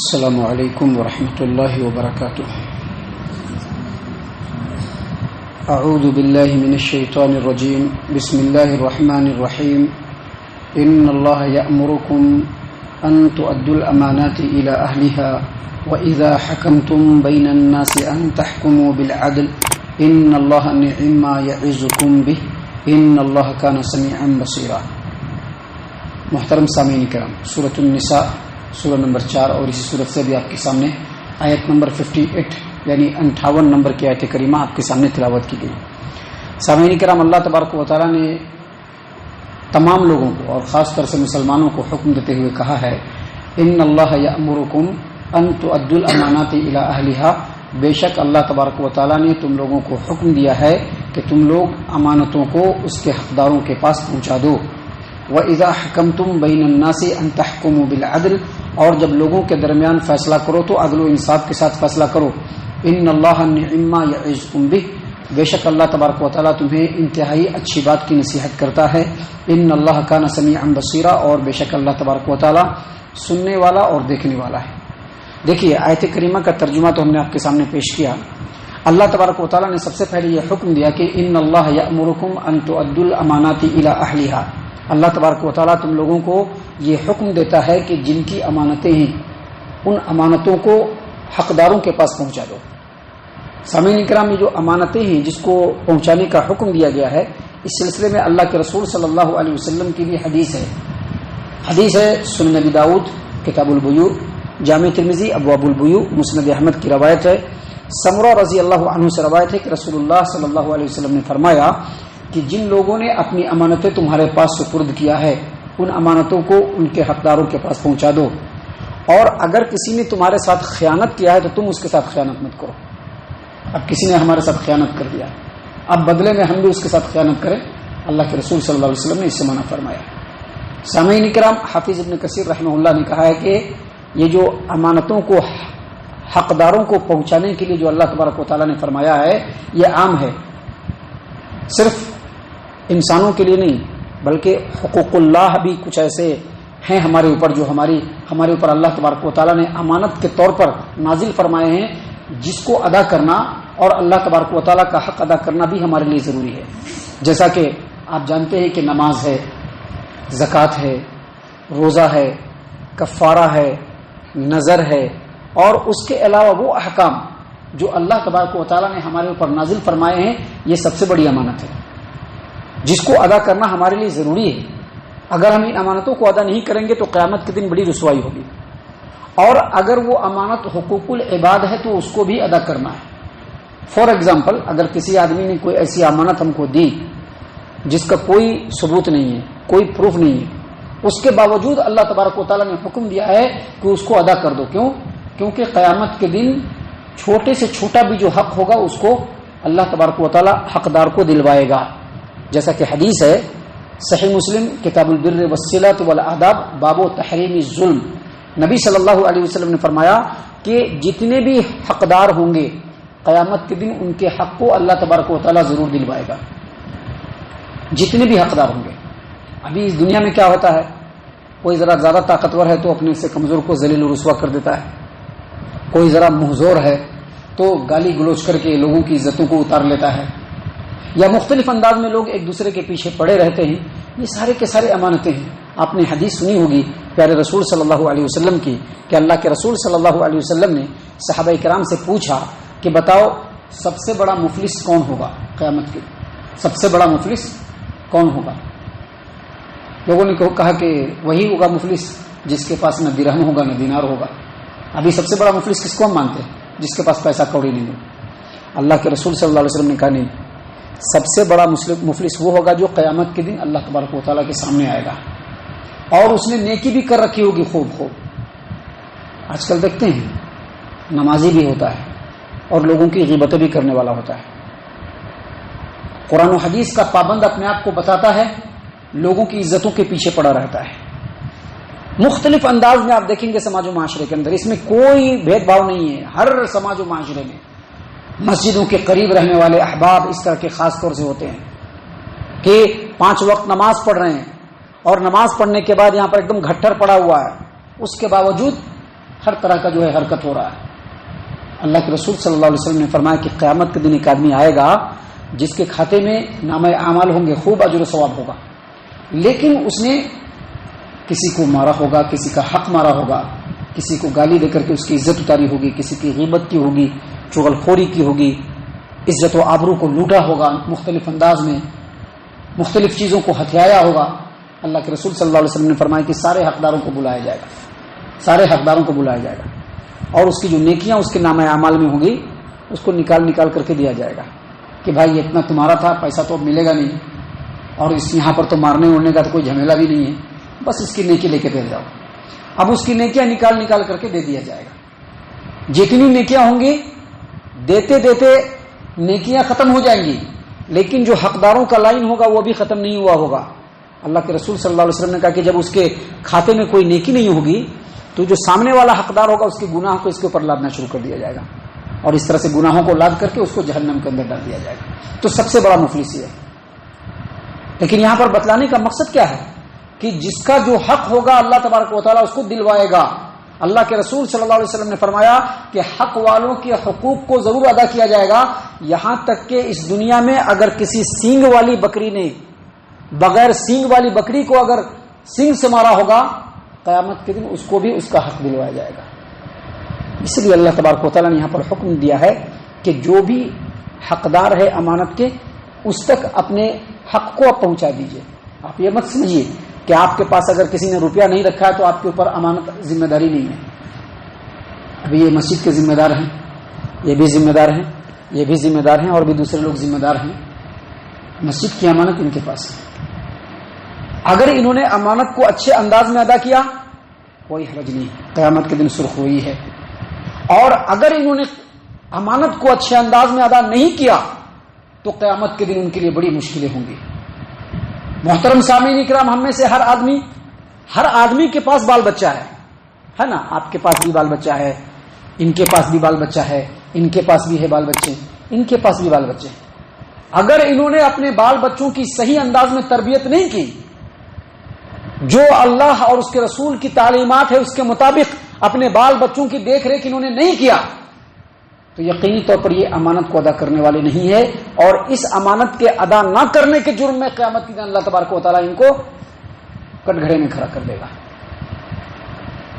السلام علیکم ورحمۃ اللہ وبرکاتہ۔ اعوذ باللہ من الشیطان الرجیم، بسم اللہ الرحمن الرحیم۔ ان اللہ یأمرکم ان تؤدوا الامانات الى اہلها واذا حکمتم بین الناس ان تحکموا بالعدل ان اللہ نعم ما یعظکم به ان اللہ کان سمیعا بصیرا۔ محترم سامعین کرام، سورۃ النساء سورہ نمبر 4 اور اسی سورت سے بھی آپ کے سامنے آیت نمبر 58 یعنی 58 نمبر کی آیت کریمہ آپ کے سامنے تلاوت کی گئی۔ سامعین کرام، اللہ تبارک و تعالیٰ نے تمام لوگوں کو اور خاص طور سے مسلمانوں کو حکم دیتے ہوئے کہا ہے، ان اللہ یأمرکم ان تؤدوا الامانات الی اہلها، بے شک اللہ تبارک و تعالیٰ نے تم لوگوں کو حکم دیا ہے کہ تم لوگ امانتوں کو اس کے حقداروں کے پاس پہنچا دو۔ وَإِذَا حَكَمْتُمْ بَيْنَ النَّاسِ أَن تَحْكُمُوا بِالْعَدْلِ، اور جب لوگوں کے درمیان فیصلہ کرو تو عدل و انصاف کے ساتھ فیصلہ کرو۔ ان اللہ نعم ما یعظکم بہ، بے شک اللہ تبارک و تعالیٰ تمہیں انتہائی اچھی بات کی نصیحت کرتا ہے۔ ان اللہ کان سمیعا بصیرا، اور بے شک اللہ تبارک و تعالیٰ سننے والا اور دیکھنے والا ہے۔ دیکھیے، آیت کریمہ کا ترجمہ تو ہم نے آپ کے سامنے پیش کیا۔ اللہ تبارک و تعالیٰ نے سب سے پہلے یہ حکم دیا کہ ان اللہ یأمرکم ان تؤدوا الامانات الی اہلها، اللہ تبارک و تعالیٰ تم لوگوں کو یہ حکم دیتا ہے کہ جن کی امانتیں ہیں ان امانتوں کو حقداروں کے پاس پہنچا دو۔ سامعین کرام، یہ جو امانتیں ہیں جس کو پہنچانے کا حکم دیا گیا ہے، اس سلسلے میں اللہ کے رسول صلی اللہ علیہ وسلم کی بھی حدیث ہے سنن ابی داؤد کتاب البیوع، جامع ترمذی ابواب البیوع، مسند احمد کی روایت ہے۔ سمرہ رضی اللہ عنہ سے روایت ہے کہ رسول اللہ صلی اللہ علیہ وسلم نے فرمایا کہ جن لوگوں نے اپنی امانتیں تمہارے پاس سپرد کیا ہے ان امانتوں کو ان کے حقداروں کے پاس پہنچا دو، اور اگر کسی نے تمہارے ساتھ خیانت کیا ہے تو تم اس کے ساتھ خیانت مت کرو۔ اب کسی نے ہمارے ساتھ خیانت کر دیا، اب بدلے میں ہم بھی اس کے ساتھ خیانت کریں، اللہ کے رسول صلی اللہ علیہ وسلم نے اس سے منع فرمایا۔ سامعین کرام، حافظ ابن کثیر رحمہ اللہ نے کہا ہے کہ یہ جو امانتوں کو حقداروں کو پہنچانے کے لیے جو اللہ تبارک و تعالیٰ نے فرمایا ہے یہ عام ہے، صرف انسانوں کے لیے نہیں بلکہ حقوق اللہ بھی کچھ ایسے ہیں ہمارے اوپر جو ہمارے اوپر اللہ تبارک و تعالیٰ نے امانت کے طور پر نازل فرمائے ہیں، جس کو ادا کرنا اور اللہ تبارک و تعالیٰ کا حق ادا کرنا بھی ہمارے لیے ضروری ہے۔ جیسا کہ آپ جانتے ہیں کہ نماز ہے، زکوٰۃ ہے، روزہ ہے، کفارہ ہے، نذر ہے، اور اس کے علاوہ وہ احکام جو اللہ تبارک و تعالیٰ نے ہمارے اوپر نازل فرمائے ہیں، یہ سب سے بڑی امانت ہے جس کو ادا کرنا ہمارے لیے ضروری ہے۔ اگر ہم ان امانتوں کو ادا نہیں کریں گے تو قیامت کے دن بڑی رسوائی ہوگی، اور اگر وہ امانت حقوق العباد ہے تو اس کو بھی ادا کرنا ہے۔ فار ایگزامپل، اگر کسی آدمی نے کوئی ایسی امانت ہم کو دی جس کا کوئی ثبوت نہیں ہے، کوئی پروف نہیں ہے، اس کے باوجود اللہ تبارک و تعالیٰ نے حکم دیا ہے کہ اس کو ادا کر دو۔ کیونکہ قیامت کے دن چھوٹے سے چھوٹا بھی جو حق ہوگا اس کو اللہ تبارک و تعالیٰ حقدار کو دلوائے گا، جیسا کہ حدیث ہے صحیح مسلم کتاب البر والصلۃ والآداب باب تحریم الظلم، نبی صلی اللہ علیہ وسلم نے فرمایا کہ جتنے بھی حقدار ہوں گے قیامت کے دن ان کے حق کو اللہ تبارک و تعالیٰ ضرور دلوائے گا، جتنے بھی حقدار ہوں گے۔ ابھی اس دنیا میں کیا ہوتا ہے، کوئی ذرا زیادہ طاقتور ہے تو اپنے سے کمزور کو ذلیل و رسوا کر دیتا ہے، کوئی ذرا محظور ہے تو گالی گلوچ کر کے لوگوں کی عزتوں کو اتار لیتا ہے، یا مختلف انداز میں لوگ ایک دوسرے کے پیچھے پڑے رہتے ہیں۔ یہ سارے کے سارے امانتیں ہیں۔ آپ نے حدیث سنی ہوگی پیارے رسول صلی اللہ علیہ وسلم کی کہ اللہ کے رسول صلی اللہ علیہ وسلم نے صحابہ کرام سے پوچھا کہ بتاؤ سب سے بڑا مفلس کون ہوگا قیامت کے، سب سے بڑا مفلس کون ہوگا؟ لوگوں نے کہا کہ وہی ہوگا مفلس جس کے پاس نہ درہم ہوگا نہ دینار ہوگا۔ ابھی سب سے بڑا مفلس کس کو ہم مانتے ہیں؟ جس کے پاس پیسہ کوڑی نہیں ہو۔ اللہ کے رسول صلی اللہ علیہ وسلم نے کہا نہیں، سب سے بڑا مفلس وہ ہوگا جو قیامت کے دن اللہ تبارک و تعالیٰ کے سامنے آئے گا اور اس نے نیکی بھی کر رکھی ہوگی خوب۔ آج کل دیکھتے ہیں نمازی بھی ہوتا ہے اور لوگوں کی غیبتیں بھی کرنے والا ہوتا ہے، قرآن و حدیث کا پابند اپنے آپ کو بتاتا ہے، لوگوں کی عزتوں کے پیچھے پڑا رہتا ہے۔ مختلف انداز میں آپ دیکھیں گے سماج و معاشرے کے اندر، اس میں کوئی بھید بھاؤ نہیں ہے۔ ہر سماج و معاشرے میں مسجدوں کے قریب رہنے والے احباب اس طرح کے خاص طور سے ہوتے ہیں کہ 5 وقت نماز پڑھ رہے ہیں اور نماز پڑھنے کے بعد یہاں پر ایک دم گھٹر پڑا ہوا ہے، اس کے باوجود ہر طرح کا جو ہے حرکت ہو رہا ہے. اللہ کے رسول صلی اللہ علیہ وسلم نے فرمایا کہ قیامت کے دن ایک آدمی آئے گا جس کے کھاتے میں نامہ اعمال ہوں گے، خوب اجر و ثواب ہوگا، لیکن اس نے کسی کو مارا ہوگا، کسی کا حق مارا ہوگا، کسی کو گالی دے کر کے اس کی عزت اتاری ہوگی، کسی کی غیبت کی ہوگی، چغل خوری کی ہوگی، عزت و آبرو کو لوٹا ہوگا، مختلف انداز میں مختلف چیزوں کو ہتھیایا ہوگا. اللہ کے رسول صلی اللہ علیہ وسلم نے فرمایا کہ سارے حقداروں کو بلایا جائے گا، سارے حقداروں کو بلایا جائے گا، اور اس کی جو نیکیاں اس کے نامہ اعمال میں ہوں گی اس کو نکال کر کے دیا جائے گا کہ بھائی یہ اتنا تمہارا تھا، پیسہ تو اب ملے گا نہیں، اور اس یہاں پر تو مارنے اڑنے کا تو کوئی جھمیلا بھی نہیں ہے، بس اس کی نیکی لے کے دے جاؤ. اب اس کی نیکیاں نکال کر کے دے دیا جائے گا. جتنی نیکیاں ہوں گی دیتے دیتے نیکیاں ختم ہو جائیں گی، لیکن جو حقداروں کا لائن ہوگا وہ بھی ختم نہیں ہوا ہوگا. اللہ کے رسول صلی اللہ علیہ وسلم نے کہا کہ جب اس کے کھاتے میں کوئی نیکی نہیں ہوگی تو جو سامنے والا حقدار ہوگا اس کے گناہ کو اس کے اوپر لادنا شروع کر دیا جائے گا، اور اس طرح سے گناہوں کو لاد کر کے اس کو جہنم کے اندر ڈال دیا جائے گا. تو سب سے بڑا مفلس یہ ہے. لیکن یہاں پر بتلانے کا مقصد کیا ہے کہ جس کا جو حق ہوگا اللہ تبارک و تعالیٰ اس کو دلوائے گا. اللہ کے رسول صلی اللہ علیہ وسلم نے فرمایا کہ حق والوں کے حقوق کو ضرور ادا کیا جائے گا، یہاں تک کہ اس دنیا میں اگر کسی سینگ والی بکری نے بغیر سینگ والی بکری کو اگر سینگ سے مارا ہوگا، قیامت کے دن اس کو بھی اس کا حق دلوایا جائے گا. اس لیے اللہ تبارک و تعالیٰ نے یہاں پر حکم دیا ہے کہ جو بھی حقدار ہے امانت کے اس تک اپنے حق کو آپ پہنچا دیجئے. آپ یہ مت سمجھیے کہ آپ کے پاس اگر کسی نے روپیہ نہیں رکھا ہے تو آپ کے اوپر امانت ذمہ داری نہیں ہے. ابھی یہ مسجد کے ذمہ دار ہیں، یہ بھی ذمہ دار ہیں، یہ بھی ذمہ دار ہیں، اور بھی دوسرے لوگ ذمہ دار ہیں. مسجد کی امانت ان کے پاس ہے. اگر انہوں نے امانت کو اچھے انداز میں ادا کیا کوئی حرج نہیں، قیامت کے دن سرخ ہوئی ہے. اور اگر انہوں نے امانت کو اچھے انداز میں ادا نہیں کیا تو قیامت کے دن ان کے لیے بڑی مشکلیں ہوں گی. محترم سامعین اکرام، ہم میں سے ہر آدمی کے پاس بال بچہ ہے نا. آپ کے پاس بھی بال بچہ ہے، ان کے پاس بھی بال بچہ ہے، ان کے پاس بھی ہے بال بچے، ان کے پاس بھی بال بچے. اگر انہوں نے اپنے بال بچوں کی صحیح انداز میں تربیت نہیں کی، جو اللہ اور اس کے رسول کی تعلیمات ہے اس کے مطابق اپنے بال بچوں کی دیکھ ریکھ انہوں نے نہیں کیا، تو یقینی طور پر یہ امانت کو ادا کرنے والے نہیں ہے، اور اس امانت کے ادا نہ کرنے کے جرم میں قیامت کے دن اللہ تبارک و تعالیٰ ان کو کٹ گھڑے میں کھڑا کر دے گا.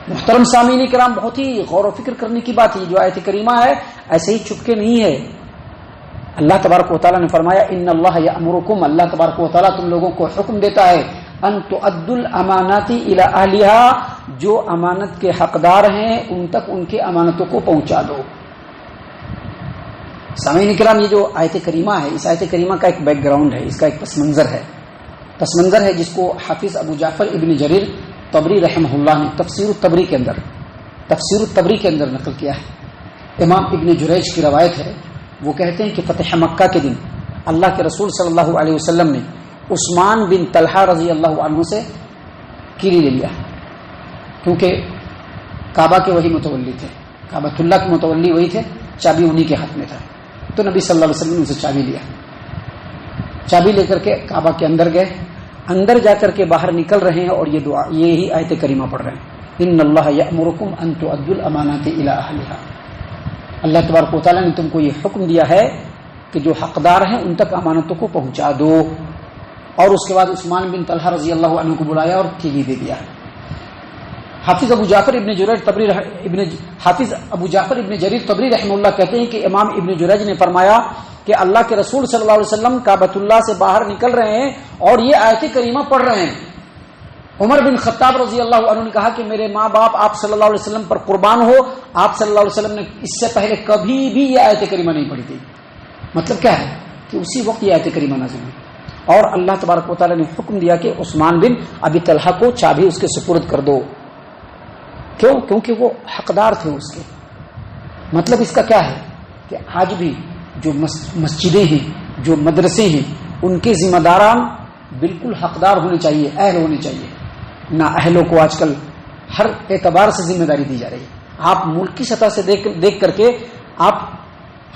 محترم سامعین کرام، بہت ہی غور و فکر کرنے کی بات ہے. جو آیت کریمہ ہے ایسے ہی چپکے نہیں ہے. اللہ تبارک و تعالیٰ نے فرمایا ان اللہ یأمرکم، اللہ تبارک و تعالیٰ تم لوگوں کو حکم دیتا ہے ان تؤدوا الامانات الی اہلها، جو امانت کے حقدار ہیں ان تک ان کی امانتوں کو پہنچا دو. سامعین کرام، یہ جو آیت کریمہ ہے اس آیت کریمہ کا ایک بیک گراؤنڈ ہے، اس کا ایک پس منظر ہے جس کو حافظ ابو جعفر ابن جریر طبری رحمہ اللہ نے تفسیر الطبری کے اندر نقل کیا ہے. امام ابن جریج کی روایت ہے، وہ کہتے ہیں کہ فتح مکہ کے دن اللہ کے رسول صلی اللہ علیہ وسلم نے عثمان بن طلحہ رضی اللہ عنہ سے کیلی لے لیا، کیونکہ کعبہ کے وہی متولی تھے، کعبۃ اللہ کے متولی وہی تھے، چابی انہی کے ہاتھ میں تھا. تو نبی صلی اللہ علیہ وسلم نے اسے چابی لے کر کے کعبہ کے اندر گئے. اندر جا کر کے باہر نکل رہے ہیں اور یہ دعا، یہی آیت کریمہ پڑھ رہے ہیں ان اللہ یأمرکم ان تؤدوا الامانات الی اہلها. اللہ تبارک و تعالیٰ نے تم کو یہ حکم دیا ہے کہ جو حقدار ہیں ان تک امانتوں کو پہنچا دو. اور اس کے بعد عثمان بن طلحہ رضی اللہ عنہ کو بلایا اور کیلی دے دیا. حافظ ابو جعفر ابن جریر طبری رحمہ اللہ کہتے ہیں کہ امام ابن جریج نے فرمایا کہ اللہ کے رسول صلی اللہ علیہ وسلم کعبۃ اللہ سے باہر نکل رہے ہیں اور یہ آیت کریمہ پڑھ رہے ہیں. عمر بن خطاب رضی اللہ عنہ نے کہا کہ میرے ماں باپ آپ صلی اللہ علیہ وسلم پر قربان ہو، آپ صلی اللہ علیہ وسلم نے اس سے پہلے کبھی بھی یہ آیت کریمہ نہیں پڑھی تھی. مطلب کیا ہے کہ اسی وقت یہ آیت کریمہ نازل ہوئی، اور اللہ تبارک و تعالیٰ نے حکم دیا کہ عثمان بن ابی طلحہ کو چابی اس کے سپرد کر دو. کیوں؟ کیونکہ وہ حقدار تھے اس کے. مطلب اس کا کیا ہے کہ آج بھی جو مسجدیں ہیں، جو مدرسے ہیں، ان کے ذمہ داران بالکل حقدار ہونے چاہیے، اہل ہونے چاہیے. نہ اہلوں کو آج کل ہر اعتبار سے ذمہ داری دی جا رہی ہے. آپ ملک کی سطح سے دیکھ کر کے آپ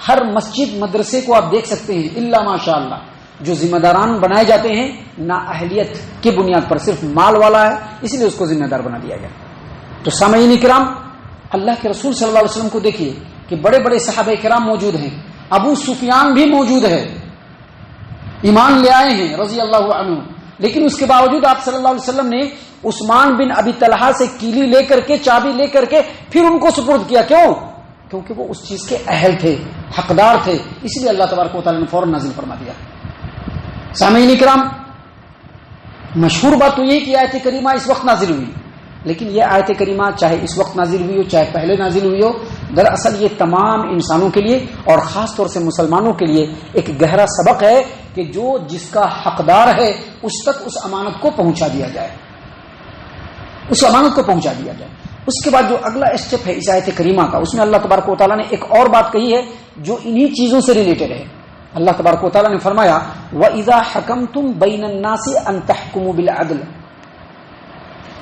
ہر مسجد مدرسے کو آپ دیکھ سکتے ہیں، الا ماشاء اللہ جو ذمہ داران بنائے جاتے ہیں نا اہلیت کی بنیاد پر، صرف مال والا ہے اس لیے اس کو ذمہ دار بنا دیا گیا. تو سامعین کرام، اللہ کے رسول صلی اللہ علیہ وسلم کو دیکھیے کہ بڑے بڑے صحابہ کرام موجود ہیں، ابو سفیان بھی موجود ہے، ایمان لے آئے ہیں رضی اللہ عنہ، لیکن اس کے باوجود آپ صلی اللہ علیہ وسلم نے عثمان بن ابی طلحہ سے کیلی لے کر کے، چابی لے کر کے پھر ان کو سپرد کیا. کیوں؟ کیونکہ وہ اس چیز کے اہل تھے، حقدار تھے، اس لیے اللہ تبارک و تعالیٰ نے فوراً نازل فرما دیا. سامعین کرام، مشہور بات تو یہ کہ آیت کریمہ اس وقت نازل ہوئی، لیکن یہ آیت کریمہ چاہے اس وقت نازل ہوئی ہو چاہے پہلے نازل ہوئی ہو، دراصل یہ تمام انسانوں کے لیے اور خاص طور سے مسلمانوں کے لیے ایک گہرا سبق ہے کہ جو جس کا حقدار ہے اس تک اس امانت کو پہنچا دیا جائے، اس امانت کو پہنچا دیا جائے. اس کے بعد جو اگلا اسٹیپ ہے اس آیت کریمہ کا، اس میں اللہ تبارک و تعالیٰ نے ایک اور بات کہی ہے جو انہی چیزوں سے ریلیٹڈ ہے. اللہ تبارک و تعالیٰ نے فرمایا وَإِذَا حَكَمْتُمْ بَيْنَ النَّاسِ أَن تَحْكُمُوا بِالْعَدْلِ،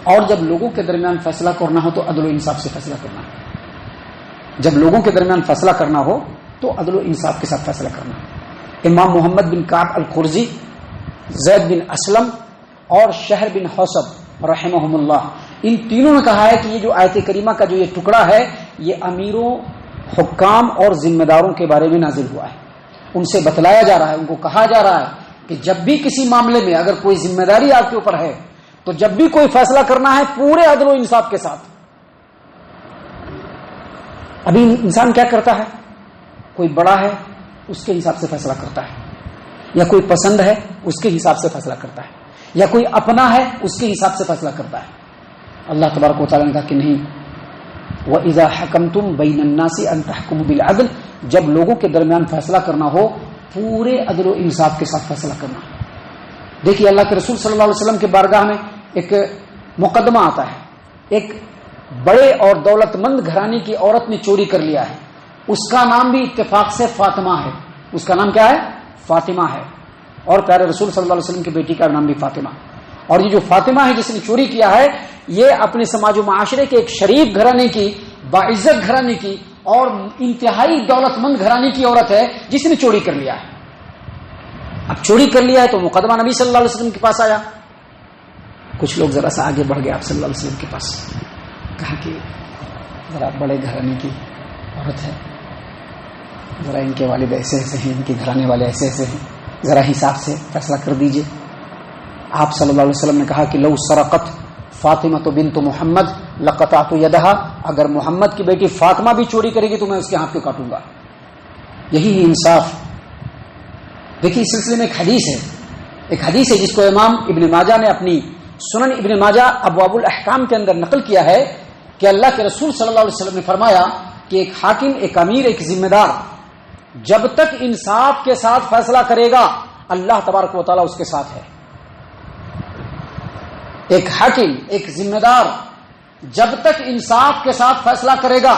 اور جب لوگوں کے درمیان فیصلہ کرنا ہو تو عدل و انصاف سے فیصلہ کرنا. جب لوگوں کے درمیان فیصلہ کرنا ہو تو عدل و انصاف کے ساتھ فیصلہ کرنا. امام محمد بن کعب القرظی، زید بن اسلم اور شہر بن حوصب رحمہم اللہ، ان تینوں نے کہا ہے کہ یہ جو آیت کریمہ کا جو یہ ٹکڑا ہے یہ امیروں، حکام اور ذمہ داروں کے بارے میں نازل ہوا ہے. ان سے بتلایا جا رہا ہے، ان کو کہا جا رہا ہے کہ جب بھی کسی معاملے میں اگر کوئی ذمہ داری آپ کے اوپر ہے تو جب بھی کوئی فیصلہ کرنا ہے پورے عدل و انصاف کے ساتھ. ابھی انسان کیا کرتا ہے؟ کوئی بڑا ہے اس کے حساب سے فیصلہ کرتا ہے، یا کوئی پسند ہے اس کے حساب سے فیصلہ کرتا ہے، یا کوئی اپنا ہے اس کے حساب سے فیصلہ کرتا ہے. اللہ تبارک و تعالیٰ نے کہا کہ نہیں، وَإِذَا حَكَمْتُمْ بَيْنَ النَّاسِ أَن تَحْكُمُوا بِالْعَدْلِ، جب لوگوں کے درمیان فیصلہ کرنا ہو پورے عدل و انصاف کے ساتھ فیصلہ کرنا. دیکھیے اللہ کے رسول صلی اللہ علیہ وسلم کے بارگاہ میں ایک مقدمہ آتا ہے، ایک بڑے اور دولت مند گھرانے کی عورت نے چوری کر لیا ہے، اس کا نام بھی اتفاق سے فاطمہ ہے. اس کا نام کیا ہے؟ فاطمہ ہے. اور پیارے رسول صلی اللہ علیہ وسلم کی بیٹی کا نام بھی فاطمہ. اور یہ جو فاطمہ ہے جس نے چوری کیا ہے یہ اپنے سماج و معاشرے کے ایک شریف گھرانے کی، باعزت گھرانے کی اور انتہائی دولت مند گھرانے کی عورت ہے جس نے چوری کر لیا ہے. اب چوری کر لیا ہے تو مقدمہ نبی صلی اللہ علیہ وسلم کے پاس آیا. کچھ لوگ ذرا سا آگے بڑھ گئے آپ صلی اللہ علیہ وسلم کے پاس، کہا کہ ذرا بڑے گھرانے کی عورت ہے، ذرا ان کے والد ایسے ایسے ہیں، ان کے گھرانے والے ایسے ایسے ہیں، ذرا حساب سے فیصلہ کر دیجئے. آپ صلی اللہ علیہ وسلم نے کہا کہ لو سرقت فاطمہ بنت محمد لقطعت یدہا، اگر محمد کی بیٹی فاطمہ بھی چوری کرے گی تو میں اس کے ہاتھ کو کاٹوں گا. یہی انصاف. دیکھیے اس سلسلے میں ایک حدیث ہے جس کو امام ابن ماجہ نے اپنی سنن ابن ماجہ ابواب الاحکام کے اندر نقل کیا ہے کہ اللہ کے رسول صلی اللہ علیہ وسلم نے فرمایا کہ ایک حاکم، ایک امیر، ایک ذمہ دار جب تک انصاف کے ساتھ فیصلہ کرے گا اللہ تبارک و تعالیٰ اس کے ساتھ ہے. ایک حاکم، ایک ذمہ دار جب تک انصاف کے ساتھ فیصلہ کرے گا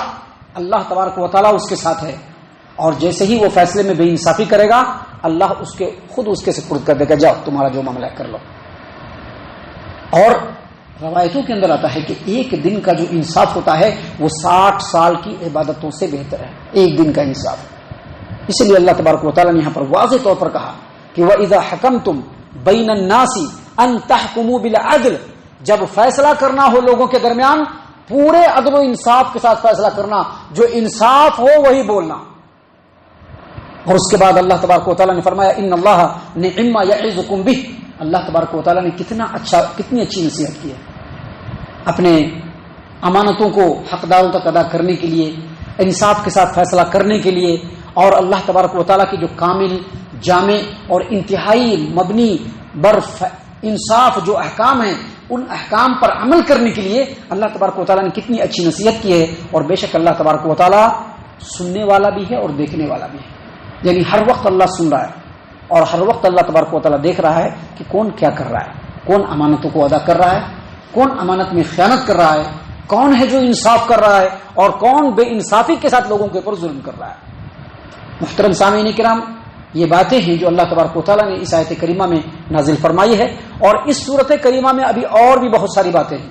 اللہ تبارک و تعالیٰ اس کے ساتھ ہے. اور جیسے ہی وہ فیصلے میں بے انصافی کرے گا اللہ خود اس کے سپرد کر دے گا، جاؤ تمہارا جو معاملہ کر لو. اور روایتوں کے اندر آتا ہے کہ ایک دن کا جو انصاف ہوتا ہے وہ 60 سال کی عبادتوں سے بہتر ہے. ایک دن کا انصاف. اس لیے اللہ تبارک و تعالیٰ نے یہاں پر واضح طور پر کہا کہ وَإِذَا حَكَمْتُمْ بَيْنَ النَّاسِ أَن تَحْكُمُوا بِالْعَدْلِ، جب فیصلہ کرنا ہو لوگوں کے درمیان پورے عدل و انصاف کے ساتھ فیصلہ کرنا، جو انصاف ہو وہی بولنا. اور اس کے بعد اللہ تبارک و تعالیٰ نے فرمایا ان اللہ نعم ما یعظکم بہ، اللہ تبارک و تعالیٰ نے کتنی اچھی نصیحت کی ہے اپنے امانتوں کو حقداروں تک ادا کرنے کے لیے، انصاف کے ساتھ فیصلہ کرنے کے لیے. اور اللہ تبارک و تعالیٰ کی جو کامل، جامع اور انتہائی مبنی بر انصاف جو احکام ہیں ان احکام پر عمل کرنے کے لیے اللہ تبارک و تعالیٰ نے کتنی اچھی نصیحت کی ہے. اور بے شک اللہ تبارک و تعالیٰ سننے والا بھی ہے اور دیکھنے والا بھی ہے. یعنی ہر وقت اللہ سن رہا ہے اور ہر وقت اللہ تبارک و تعالیٰ دیکھ رہا ہے کہ کون کیا کر رہا ہے، کون امانتوں کو ادا کر رہا ہے، کون امانت میں خیانت کر رہا ہے، کون ہے جو انصاف کر رہا ہے اور کون بے انصافی کے ساتھ لوگوں کے اوپر ظلم کر رہا ہے. محترم سامعین کرام، یہ باتیں ہیں جو اللہ تبارک و تعالیٰ نے اس آیت کریمہ میں نازل فرمائی ہے. اور اس صورت کریمہ میں ابھی اور بھی بہت ساری باتیں ہیں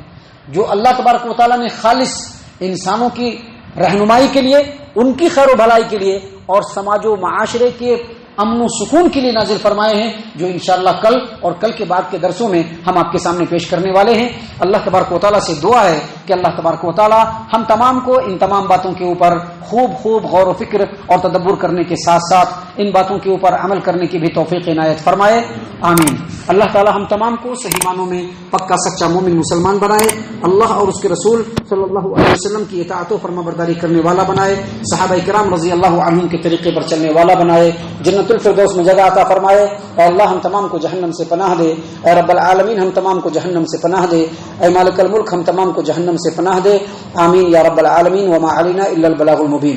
جو اللہ تبارک و تعالیٰ نے خالص انسانوں کی رہنمائی کے لیے، ان کی خیر و بھلائی کے لیے اور سماج و معاشرے کے امن و سکون کے لیے نازل فرمائے ہیں، جو انشاءاللہ کل اور کل کے بعد کے درسوں میں ہم آپ کے سامنے پیش کرنے والے ہیں۔ اللہ تبارک و تعالیٰ سے دعا ہے کہ اللہ تبارک و تعالیٰ ہم تمام کو ان تمام باتوں کے اوپر خوب غور و فکر اور تدبر کرنے کے ساتھ ساتھ ان باتوں کے اوپر عمل کرنے کی بھی توفیق عنایت فرمائے، آمین۔ اللہ تعالیٰ ہم تمام کو صحیح معنوں میں پکا سچا مومن مسلمان بنائے، اللہ اور اس کے رسول صلی اللہ علیہ وسلم کی اطاعت و فرما برداری کرنے والا بنائے، صحابہ کرام رضی اللہ عنہم کے طریقے پر چلنے والا بنائے، جنت الفردوس میں جگہ عطا فرمائے۔ اے اللہ ہم تمام کو جہنم سے پناہ دے، اے رب العالمین ہم تمام کو جہنم سے پناہ دے، اے مالک الملک ہم تمام کو جہنم سے پناہ دے، آمین یا رب العالمین۔ وما علینا الا البلاغ المبین۔